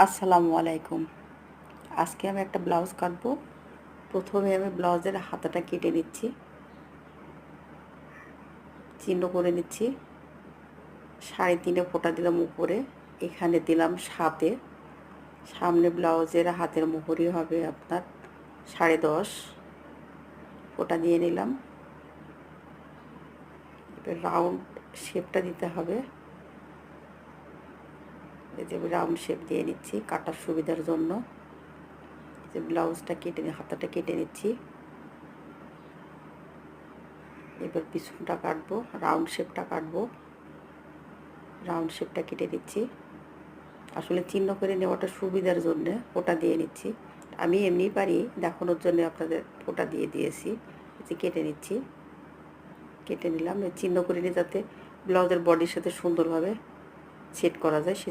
আসসালামু আলাইকুম। আজকে আমি একটা ব্লাউজ কাটবো। প্রথমে আমি ব্লাউজের হাতাটা কেটে নিচ্ছি, চিহ্ন করে নিচ্ছি। 3.5 ফোঁটা দিলাম উপরে, এখানে দিলাম 7। সামনে ব্লাউজের হাতের মোহরি হবে আপনার 10.5 ফোঁটা দিয়ে নিলাম। এবার রাউন্ড শেপটা দিতে হবে। এই যে রাউন্ড শেপ দিয়ে নিচ্ছি কাটার সুবিধার জন্য। যে ব্লাউজটা কেটে হাতাটা কেটে নিচ্ছি। এবার পিছনটা কাটবো, রাউন্ড শেপটা কাটবো। রাউন্ড শেপটা কেটে দিচ্ছি। আসলে চিহ্ন করে নেওয়াটা সুবিধার জন্য ওটা দিয়ে নিচ্ছি। আমি এমনি পারি দেখানোর জন্য আপনাদের ওটা দিয়ে দিয়েছি। যে কেটে নিচ্ছি, কেটে নিলাম চিহ্ন করে নিয়ে যাতে ব্লাউজের বডির সাথে সুন্দরভাবে সেট করা যায়।